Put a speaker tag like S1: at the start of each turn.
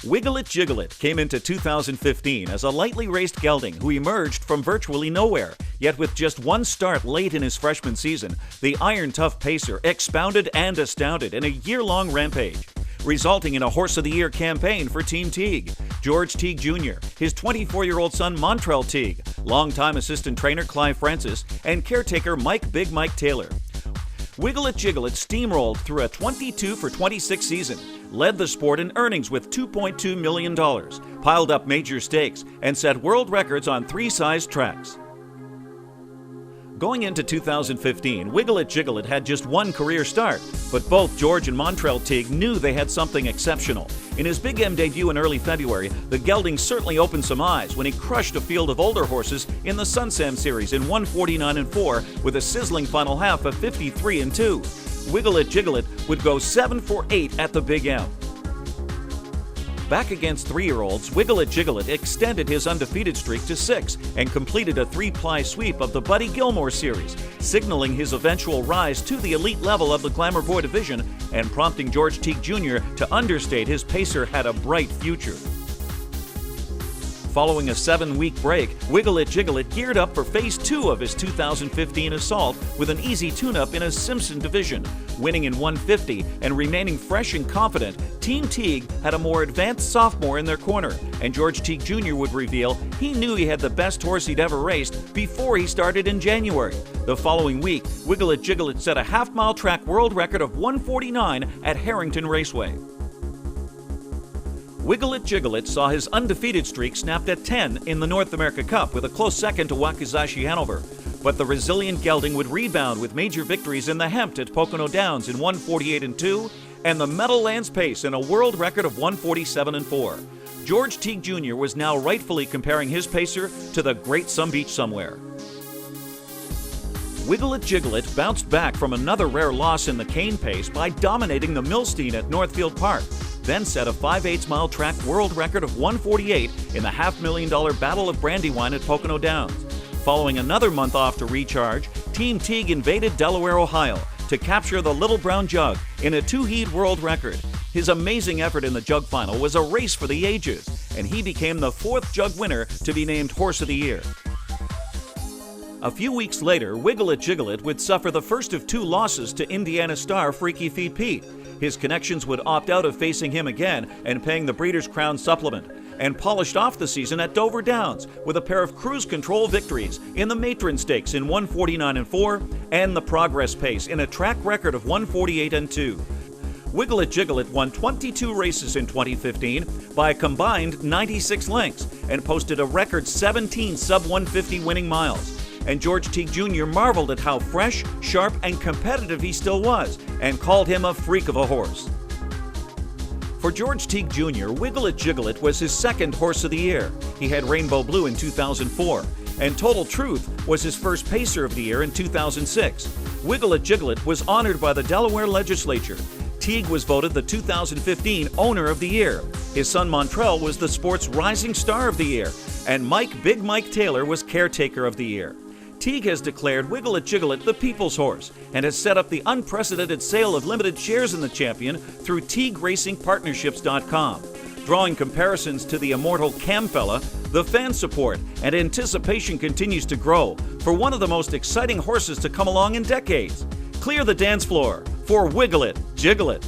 S1: Wiggle It Jiggleit came into 2015 as a lightly raced gelding who emerged from virtually nowhere. Yet with just one start late in his freshman season, the iron-tough pacer expounded and astounded in a year-long rampage, resulting in a Horse of the Year campaign for Team Teague, George Teague Jr., his 24-year-old son Montrell Teague, longtime assistant trainer Clive Francis, and caretaker Big Mike Taylor. Wiggle It Jiggleit steamrolled through a 22 for 26 season, led the sport in earnings with $2.2 million, piled up major stakes, and set world records on 3 sized tracks. Going into 2015, Wiggle It Jiggleit had just one career start, but both George and Montrell Teague knew they had something exceptional. In his Big M debut in early February, the gelding certainly opened some eyes when he crushed a field of older horses in the Sun Sam Series in 149-4 with a sizzling final half of 53-2. Wiggle It Jiggleit would go 7 for 8 at the Big M. Back against 3-year-olds, Wiggle It Jiggleit extended his undefeated streak to 6 and completed a 3-ply sweep of the Buddy Gilmore Series, signaling his eventual rise to the elite level of the Glamour Boy division and prompting George Teague Jr. to understate his pacer had a bright future. Following a 7-week break, Wiggle It Jiggleit geared up for Phase 2 of his 2015 assault with an easy tune-up in a Simpson division. Winning in 150 and remaining fresh and confident, Team Teague had a more advanced sophomore in their corner, and George Teague Jr. would reveal he knew he had the best horse he'd ever raced before he started in January. The following week, Wiggle It Jiggleit set a half-mile track world record of 1:49 at Harrington Raceway. Wiggle It Jiggleit saw his undefeated streak snapped at 10 in the North America Cup with a close second to Wakizashi Hanover. But the resilient gelding would rebound with major victories in the Hempt at Pocono Downs in 148-2 and the Meadowlands pace in a world record of 147-4. George Teague Jr. was now rightfully comparing his pacer to the great Some Beach Somewhere. Wiggle It Jiggleit bounced back from another rare loss in the cane pace by dominating the Milstein at Northfield Park, then set a 5/8 mile track world record of 148 in the $500,000 Battle of Brandywine at Pocono Downs. Following another month off to recharge, Team Teague invaded Delaware, Ohio to capture the Little Brown Jug in a 2-heat world record. His amazing effort in the Jug final was a race for the ages, and he became the 4th Jug winner to be named Horse of the Year. A few weeks later, Wiggle It Jiggleit would suffer the first of 2 losses to Indiana star Freaky Feet Pete. His connections would opt out of facing him again and paying the Breeders' Crown supplement, and polished off the season at Dover Downs with a pair of cruise control victories in the Matron Stakes in 149-4 and the Progress Pace in a track record of 148-2. Wiggle It Jiggleit won 22 races in 2015 by a combined 96 lengths and posted a record 17 sub-150 winning miles. And George Teague Jr. marveled at how fresh, sharp, and competitive he still was, and called him a freak of a horse. For George Teague Jr., Wiggle It Jiggleit was his 2nd Horse of the Year. He had Rainbow Blue in 2004, and Total Truth was his first Pacer of the Year in 2006. Wiggle It Jiggleit was honored by the Delaware Legislature. Teague was voted the 2015 Owner of the Year. His son Montrell was the sport's Rising Star of the Year, and Big Mike Taylor was Caretaker of the Year. Teague has declared Wiggle It Jiggleit the people's horse and has set up the unprecedented sale of limited shares in the champion through TeagueRacingPartnerships.com. Drawing comparisons to the immortal Camfella, the fan support and anticipation continues to grow for one of the most exciting horses to come along in decades. Clear the dance floor for Wiggle It Jiggleit.